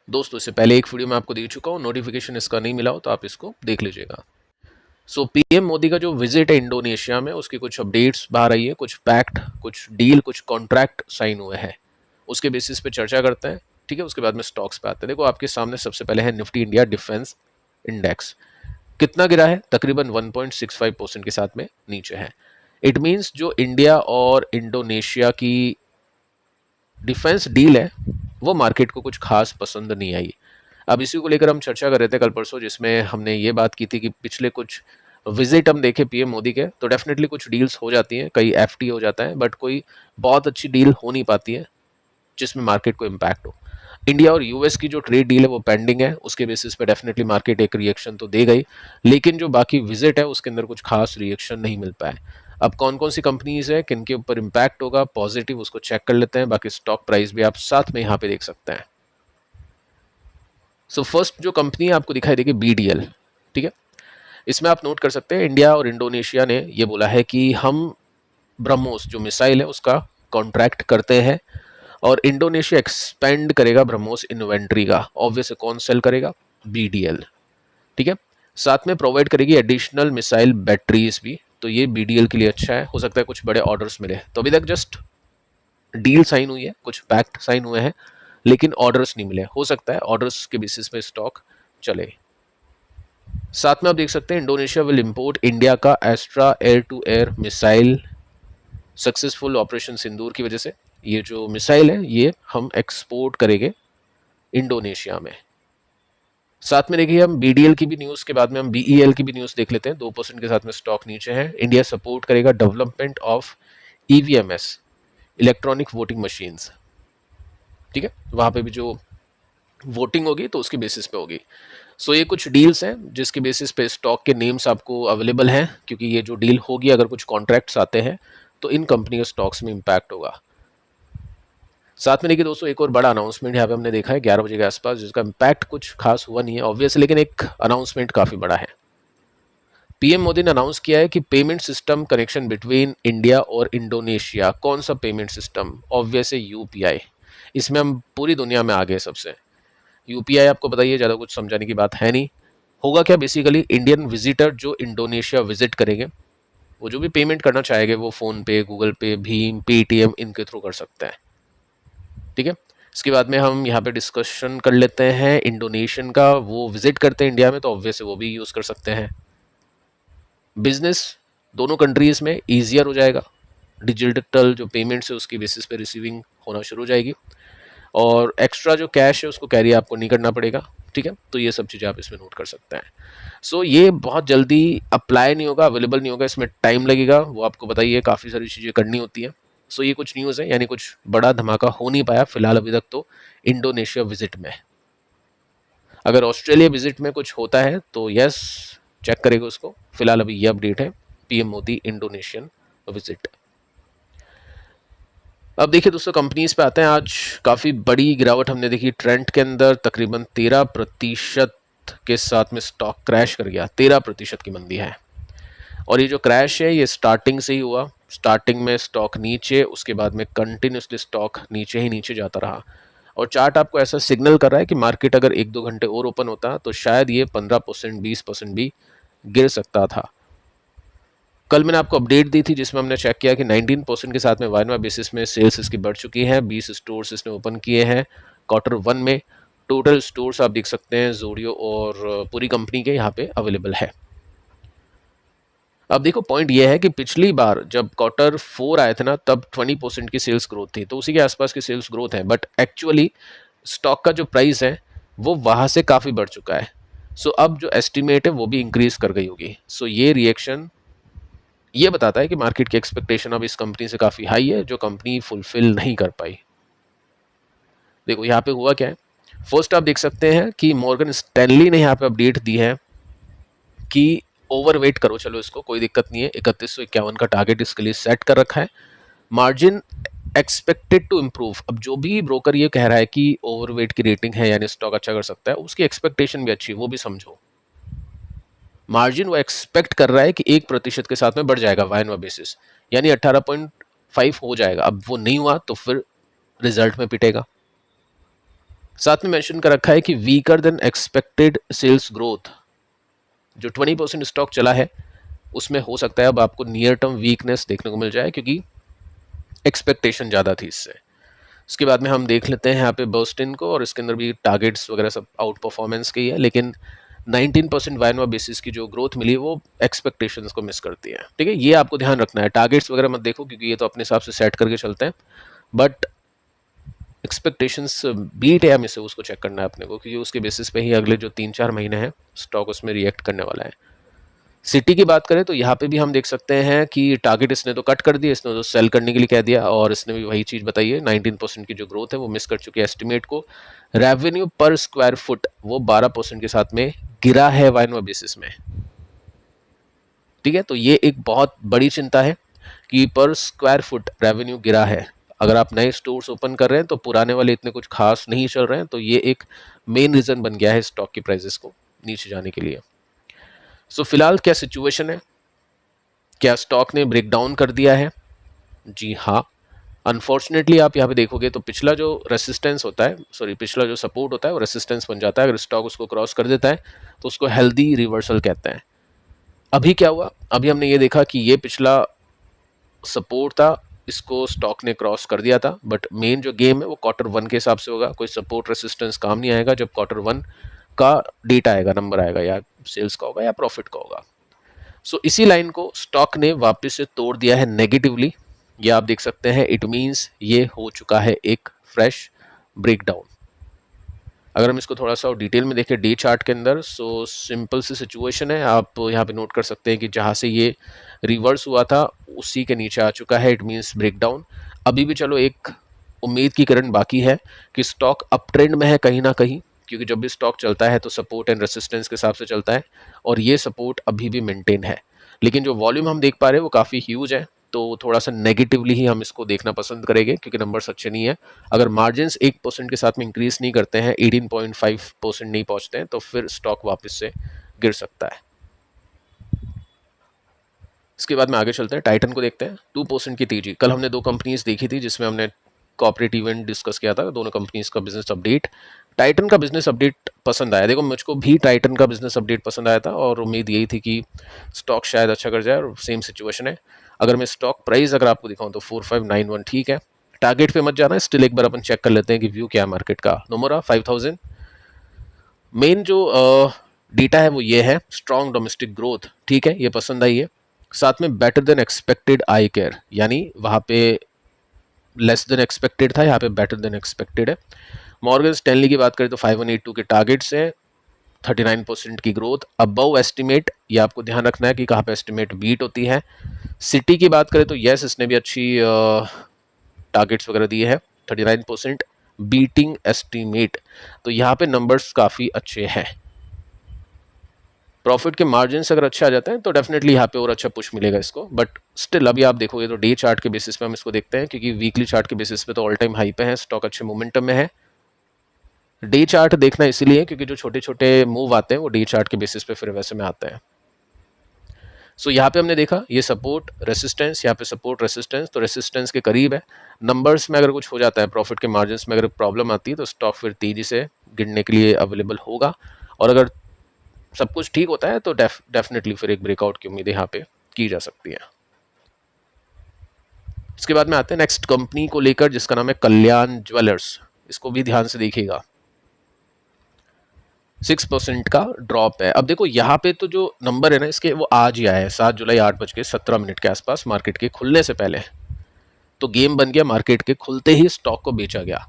दोस्तों इससे पहले एक वीडियो मैं आपको दे चुका हूँ, नोटिफिकेशन इसका नहीं मिला हो तो आप इसको देख लीजिएगा। सो पीएम मोदी का जो विजिट है इंडोनेशिया में, उसकी कुछ अपडेट्स बाहर आई है, कुछ पैक्ट, कुछ डील, कुछ कॉन्ट्रैक्ट साइन हुए हैं, उसके बेसिस पे चर्चा करते हैं। ठीक है, उसके बाद में स्टॉक्स पे आते हैं। देखो आपके सामने सबसे पहले है निफ्टी इंडिया डिफेंस इंडेक्स। कितना गिरा है? तकरीबन 1.65% के साथ में नीचे है। इट मीन्स जो इंडिया और इंडोनेशिया की डिफेंस डील है वो मार्केट को कुछ खास पसंद नहीं आई। अब इसी को लेकर हम चर्चा कर रहे थे कल परसों, जिसमें हमने ये बात की थी कि पिछले कुछ विजिट हम देखे पीएम मोदी के, तो डेफिनेटली कुछ डील्स हो जाती हैं, कई एफटी हो जाता है, बट कोई बहुत अच्छी डील हो नहीं पाती है जिसमें मार्केट को इम्पैक्ट हो। इंडिया और यूएस की जो ट्रेड डील है वो पेंडिंग है, उसके बेसिस पे डेफिनेटली मार्केट एक रिएक्शन तो दे गई, लेकिन जो बाकी विजिट है उसके अंदर कुछ खास रिएक्शन नहीं मिल पाए। अब कौन कौन सी कंपनीज है, किन के ऊपर इम्पैक्ट होगा पॉजिटिव, उसको चेक कर लेते हैं। बाकी स्टॉक प्राइस भी आप साथ में यहाँ पे देख सकते हैं। सो फर्स्ट जो कंपनी आपको दिखाई देगी बीडीएल। ठीक है, इसमें आप नोट कर सकते हैं इंडिया और इंडोनेशिया ने ये बोला है कि हम ब्रह्मोस जो मिसाइल है उसका कॉन्ट्रैक्ट करते हैं, और इंडोनेशिया एक्सपेंड करेगा ब्रह्मोस इन्वेंट्री का। ऑब्वियस कौन सेल करेगा? बीडीएल। ठीक है, साथ में प्रोवाइड करेगी एडिशनल मिसाइल बैटरीज भी, तो ये बीडीएल के लिए अच्छा है। हो सकता है कुछ बड़े ऑर्डर्स मिले। तो अभी तक जस्ट डील साइन हुई है, कुछ पैक्ट साइन हुए हैं, लेकिन ऑर्डर्स नहीं मिले। हो सकता है ऑर्डर्स के बेसिस पे स्टॉक चले। साथ में आप देख सकते हैं इंडोनेशिया विल इंपोर्ट इंडिया का Astra air to air missile. Successful operation Sindoor की वजह से ये जो मिसाइल है ये हम एक्सपोर्ट करेंगे इंडोनेशिया में। साथ में देखिए हम बीडीएल की भी न्यूज़ के बाद में हम बीईएल की भी न्यूज़ देख लेते हैं। 2% के साथ में स्टॉक नीचे है। इंडिया सपोर्ट करेगा development of EVMs, electronic voting machines. ठीक है, वहाँ पे भी जो वोटिंग होगी तो उसके बेसिस पे होगी। सो ये कुछ डील्स हैं जिसके बेसिस पे स्टॉक के नेम्स आपको अवेलेबल हैं, क्योंकि ये जो डील होगी, अगर कुछ कॉन्ट्रैक्ट्स आते हैं तो इन कंपनी के स्टॉक्स में इम्पैक्ट होगा। साथ में देखिए दोस्तों एक और बड़ा अनाउंसमेंट यहाँ पे हमने देखा है 11 बजे के आसपास, जिसका इम्पैक्ट कुछ खास हुआ नहीं है ऑब्वियस, लेकिन एक अनाउंसमेंट काफ़ी बड़ा है। पीएम मोदी ने अनाउंस किया है कि payment system connection between India और इंडोनेशिया। कौन सा पेमेंट सिस्टम? ऑब्वियस है यूपीआई। इसमें हम पूरी दुनिया में आगे सबसे। यूपीआई आपको बताइए, ज़्यादा कुछ समझाने की बात है नहीं। होगा क्या? बेसिकली इंडियन विजिटर जो इंडोनेशिया विजिट करेंगे, वो जो भी पेमेंट करना चाहेंगे वो फ़ोन पे, गूगल पे, भीम, पेटीएम इनके थ्रू कर सकते हैं। ठीक है, इसके बाद में हम यहाँ पे डिस्कशन कर लेते हैं इंडोनेशियन का। वो विजिट करते हैं इंडिया में तो ऑब्वियस वो भी यूज़ कर सकते हैं। बिजनेस दोनों कंट्रीज़ में ईजियर हो जाएगा। डिजिटल जो पेमेंट्स है उसकी बेसिस पे रिसीविंग होना शुरू हो जाएगी, और एक्स्ट्रा जो कैश है उसको कैरी आपको नहीं करना पड़ेगा। ठीक है, तो ये सब चीज़ें आप इसमें नोट कर सकते हैं। सो ये बहुत जल्दी अप्लाई नहीं होगा, अवेलेबल नहीं होगा, इसमें टाइम लगेगा। वो आपको बताइए काफ़ी सारी चीज़ें करनी होती हैं। सो ये कुछ न्यूज़ है, यानी कुछ बड़ा धमाका हो नहीं पाया फिलहाल अभी तक तो इंडोनेशिया विजिट में। अगर ऑस्ट्रेलिया विजिट में कुछ होता है तो यस, चेक करेगा उसको। फिलहाल अभी ये अपडेट है पीएम मोदी इंडोनेशियन विजिट। अब देखिए दोस्तों कंपनीज पे आते हैं। आज काफ़ी बड़ी गिरावट हमने देखी ट्रेंड के अंदर, तकरीबन 13% के साथ में स्टॉक क्रैश कर गया। 13% की मंदी है, और ये जो क्रैश है ये स्टार्टिंग से ही हुआ। स्टार्टिंग में स्टॉक नीचे, उसके बाद में कंटिन्यूसली स्टॉक नीचे ही नीचे जाता रहा, और चार्ट आपको ऐसा सिग्नल कर रहा है कि मार्केट अगर 1-2 घंटे और ओपन होता तो शायद ये 15%, 20% भी गिर सकता था। कल मैंने आपको अपडेट दी थी जिसमें हमने चेक किया कि 19% के साथ में वायनवा बेसिस में सेल्स इसकी बढ़ चुकी है। 20 स्टोर्स इसने ओपन किए हैं Q1 में। टोटल स्टोर्स आप देख सकते हैं ज़ोडियो और पूरी कंपनी के यहाँ पे अवेलेबल है। अब देखो पॉइंट ये है कि पिछली बार जब Q4 आए थे ना, तब 20% की सेल्स ग्रोथ थी, तो उसी के आसपास की सेल्स ग्रोथ है, बट एक्चुअली स्टॉक का जो प्राइस है वो वहाँ से काफ़ी बढ़ चुका है। सो अब जो एस्टिमेट है वो भी इंक्रीज कर गई होगी। सो ये रिएक्शन ये बताता है कि मार्केट की एक्सपेक्टेशन अब इस कंपनी से काफ़ी हाई है, जो कंपनी फुलफिल नहीं कर पाई। देखो यहाँ पे हुआ क्या है। फर्स्ट आप देख सकते हैं कि मॉर्गन स्टैनली ने यहाँ पे अपडेट दी है कि ओवरवेट करो, चलो इसको कोई दिक्कत नहीं है, 3151 का टारगेट इसके लिए सेट कर रखा है। Margin expected to improve. अब जो भी ब्रोकर ये कह रहा है कि ओवरवेट की रेटिंग है यानी स्टॉक अच्छा कर सकता है, उसकी एक्सपेक्टेशन भी अच्छी है, वो भी समझो। मार्जिन वो एक्सपेक्ट कर रहा है कि 1% के साथ में बढ़ जाएगा वायनवा बेसिस, यानी 18.5 हो जाएगा। अब वो नहीं हुआ तो फिर रिजल्ट में पिटेगा। साथ में मेंशन कर रखा है कि weaker than expected sales growth, जो 20% स्टॉक चला है उसमें हो सकता है अब आपको नियर टर्म वीकनेस देखने को मिल जाए, क्योंकि एक्सपेक्टेशन ज़्यादा थी इससे। उसके बाद में हम देख लेते हैं यहाँ पे बर्स्टिन को, और इसके अंदर भी टारगेट्स वगैरह सब आउट परफॉर्मेंस की है, लेकिन 19% वायनवा बेसिस की जो ग्रोथ मिली वो एक्सपेक्टेशंस को मिस करती है। ठीक है, ये आपको ध्यान रखना है, टारगेट्स वगैरह मत देखो क्योंकि ये तो अपने हिसाब से सेट करके चलते हैं, बट एक्सपेक्टेशंस बीट है हमें से उसको चेक करना है अपने को, क्योंकि उसके बेसिस पे ही अगले जो 3-4 महीने हैं स्टॉक उसमें रिएक्ट करने वाला है। सिटी की बात करें तो यहाँ पे भी हम देख सकते हैं कि टारगेट इसने तो कट कर दिया, इसने तो सेल करने के लिए कह दिया, और इसने भी वही चीज़ बताई है, 19% की जो ग्रोथ है वो मिस कर चुकी है एस्टिमेट को। रेवेन्यू पर स्क्वायर फुट वो 12% के साथ में गिरा है वाइनवा बेसिस में। ठीक है, तो ये एक बहुत बड़ी चिंता है कि पर स्क्वायर फुट रेवेन्यू गिरा है। अगर आप नए स्टोर्स ओपन कर रहे हैं तो पुराने वाले इतने कुछ खास नहीं चल रहे हैं, तो ये एक मेन रीज़न बन गया है स्टॉक की प्राइसेस को नीचे जाने के लिए। सो फिलहाल क्या सिचुएशन है, क्या स्टॉक ने ब्रेक डाउन कर दिया है? जी हाँ, अनफॉर्चुनेटली आप यहाँ पे देखोगे तो पिछला जो रेसिस्टेंस होता है, सॉरी पिछला जो सपोर्ट होता है वो रेसिस्टेंस बन जाता है। अगर स्टॉक उसको क्रॉस कर देता है तो उसको हेल्दी रिवर्सल कहते हैं। अभी क्या हुआ, अभी हमने ये देखा कि ये पिछला सपोर्ट था, इसको स्टॉक ने क्रॉस कर दिया था, बट मेन जो गेम है वो Q1 के हिसाब से होगा। कोई सपोर्ट रेसिस्टेंस काम नहीं आएगा जब Q1 का डेटा आएगा, नंबर आएगा, या सेल्स का होगा या प्रॉफिट का होगा। सो इसी लाइन को स्टॉक ने वापस से तोड़ दिया है नेगेटिवली, ये आप देख सकते हैं। इट मींस ये हो चुका है एक फ्रेश ब्रेकडाउन। अगर हम इसको थोड़ा सा डिटेल में देखें डे चार्ट के अंदर, सो सिंपल सी सिचुएशन है, आप यहाँ पे नोट कर सकते हैं कि जहाँ से ये रिवर्स हुआ था उसी के नीचे आ चुका है, इट मींस ब्रेकडाउन। अभी भी चलो एक उम्मीद की किरण बाकी है कि स्टॉक अप ट्रेंड में है कहीं ना कहीं, क्योंकि जब भी स्टॉक चलता है तो सपोर्ट एंड रेसिस्टेंस के हिसाब से चलता है, और ये सपोर्ट अभी भी मेंटेन है। लेकिन जो वॉल्यूम हम देख पा रहे हैं वो काफ़ी ह्यूज है, तो थोड़ा सा नेगेटिवली ही हम इसको देखना पसंद करेंगे, क्योंकि नंबर्स अच्छे नहीं है। अगर मार्जिन्स 1% के साथ में इंक्रीज नहीं करते हैं, 18.5% नहीं पहुंचते हैं, तो फिर स्टॉक वापस से गिर सकता है। इसके बाद में आगे चलते हैं, टाइटन को देखते हैं। 2% की तेजी, कल हमने दो कंपनीज देखी थी जिसमें हमने कॉर्पोरेट इवेंट डिस्कस किया था, दोनों कंपनीज का बिजनेस अपडेट। टाइटन का बिजनेस अपडेट पसंद आया, देखो मुझको भी टाइटन का बिजनेस अपडेट पसंद आया था, और उम्मीद यही थी कि स्टॉक शायद अच्छा कर जाए, और सेम सिचुएशन है। अगर मैं स्टॉक प्राइस अगर आपको दिखाऊं तो 4591 ठीक है, टारगेट पे मत जाना, स्टिल एक बार अपन चेक कर लेते हैं कि व्यू क्या है मार्केट का। नोमोरा 5000, मेन जो डेटा है वो ये है, स्ट्रॉन्ग डोमेस्टिक ग्रोथ, ठीक है, ये पसंद आई है। साथ में बेटर देन एक्सपेक्टेड आई केयर, यानी वहाँ पे लेस देन एक्सपेक्टेड था, यहाँ पे बेटर देन एक्सपेक्टेड है। मॉर्गन स्टैनली की बात करें तो 5182 के टारगेट्स हैं, 39% की ग्रोथ अबव एस्टिमेट, ये आपको ध्यान रखना है कि कहाँ पे एस्टिमेट बीट होती है। सिटी की बात करें तो यस, इसने भी अच्छी टारगेट्स वगैरह दिए हैं, 39% बीटिंग एस्टिमेट, तो यहाँ पे नंबर्स काफ़ी अच्छे हैं। प्रॉफिट के मार्जिन अगर अच्छे आ जाते हैं तो डेफिनेटली यहाँ पे और अच्छा पुश मिलेगा इसको, बट स्टिल अभी आप देखोगे तो डे चार्ट के बेसिस पे हम इसको देखते हैं, क्योंकि वीकली चार्ट के बेसिस पे तो ऑल टाइम हाई पे है, स्टॉक अच्छे मोमेंटम में है। डे चार्ट देखना इसीलिए क्योंकि जो छोटे छोटे मूव आते हैं वो डे चार्ट के बेसिस पे फिर वैसे में आते हैं। सो यहाँ पे हमने देखा ये सपोर्ट रेसिस्टेंस, यहाँ पे सपोर्ट रेसिस्टेंस, तो रेसिस्टेंस के करीब है। नंबर्स में अगर कुछ हो जाता है, प्रॉफिट के मार्जिन में अगर प्रॉब्लम आती है तो स्टॉक फिर तेजी से गिरने के लिए अवेलेबल होगा, और अगर सब कुछ ठीक होता है तो डेफिनेटली फिर एक ब्रेकआउट की उम्मीद यहाँ पे की जा सकती है। इसके बाद में आते हैं नेक्स्ट कंपनी को लेकर जिसका नाम है कल्याण ज्वेलर्स, इसको भी ध्यान से देखिएगा। 6% का ड्रॉप है। अब देखो यहाँ पे तो जो नंबर है ना इसके वो आज ही आया है, 7 जुलाई 8:17 के आसपास, मार्केट के खुलने से पहले, तो गेम बन गया, मार्केट के खुलते ही स्टॉक को बेचा गया।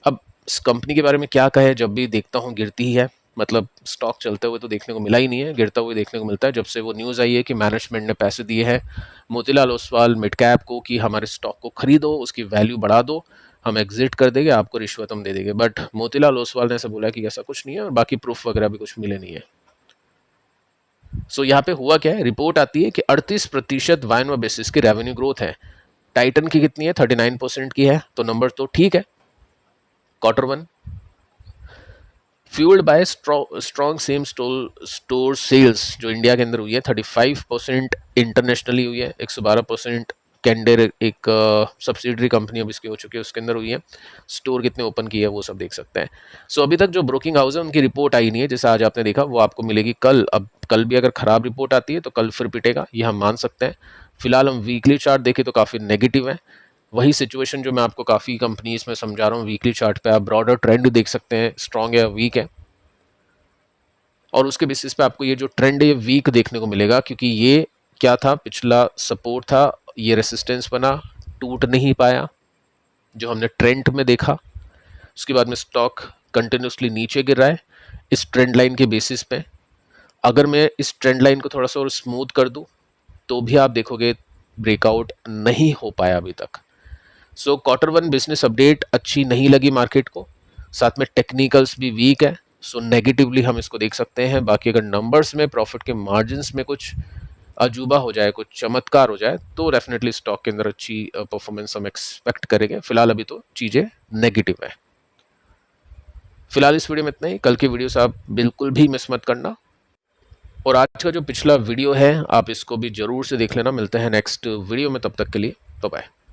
अब इस कंपनी के बारे में क्या कहे, जब भी देखता हूँ गिरती ही है, मतलब स्टॉक चलते हुए तो देखने को मिला ही नहीं है, गिरता हुए देखने को मिलता है। जब से वो न्यूज़ आई है कि मैनेजमेंट ने पैसे दिए हैं मोतीलाल ओसवाल मिड कैप को कि हमारे स्टॉक को खरीदो, उसकी वैल्यू बढ़ा दो, हम एग्जिट कर देंगे, आपको रिश्वत हम दे देंगे, बट मोतीलाल ओसवाल ने ऐसा बोला कि ऐसा कुछ नहीं है, और बाकी प्रूफ वगैरह भी कुछ मिले नहीं है। सो यहाँ पे हुआ क्या है, रिपोर्ट आती है कि 38% वायनवा बेसिस की रेवेन्यू ग्रोथ है। टाइटन की कितनी है, 39% की है, तो नंबर तो ठीक है। Q1 fuelled by strong same store sales जो इंडिया के अंदर हुई है, 35% इंटरनेशनली हुई है, 112% कैंडेर एक सब्सिडरी कंपनी अब इसकी हो चुकी है, उसके अंदर हुई है। स्टोर कितने ओपन किए वो सब देख सकते हैं। सो अभी तक जो ब्रोकिंग हाउस है उनकी रिपोर्ट आई नहीं है, जैसे आज आपने देखा, वो आपको मिलेगी कल। अब कल भी अगर खराब रिपोर्ट आती है तो कल फिर पिटेगा, ये हम मान सकते हैं। फिलहाल हम वीकली चार्ट देखें तो काफ़ी नेगेटिव है। वही सिचुएशन जो मैं आपको काफ़ी कंपनीज में समझा रहा हूँ, वीकली चार्ट पे आप ब्रॉडर ट्रेंड देख सकते हैं, स्ट्रॉन्ग है वीक है, और उसके बेसिस पे आपको ये जो ट्रेंड है ये वीक देखने को मिलेगा, क्योंकि ये क्या था, पिछला सपोर्ट था, ये रेसिस्टेंस बना, टूट नहीं पाया जो हमने ट्रेंड में देखा। उसके बाद में स्टॉक कंटिन्यूसली नीचे गिर रहा है इस ट्रेंड लाइन के बेसिस पे। अगर मैं इस ट्रेंड लाइन को थोड़ा सा और स्मूथ कर दूं तो भी आप देखोगे ब्रेकआउट नहीं हो पाया अभी तक। So quarter one business update अच्छी नहीं लगी मार्केट को, साथ में टेक्निकल्स भी वीक है, सो नेगेटिवली हम इसको देख सकते हैं। बाकी अगर नंबर्स में, प्रॉफिट के मार्जिन्स में कुछ अजूबा हो जाए, कुछ चमत्कार हो जाए, तो डेफिनेटली स्टॉक के अंदर अच्छी परफॉर्मेंस हम एक्सपेक्ट करेंगे। फिलहाल अभी तो चीज़ें नेगेटिव है। फिलहाल इस वीडियो में इतना ही, कल की वीडियो से आप बिल्कुल भी मिस मत करना, और आज का जो पिछला वीडियो है आप इसको भी जरूर से देख लेना। मिलते हैं नेक्स्ट वीडियो में, तब तक के लिए बाय बाय।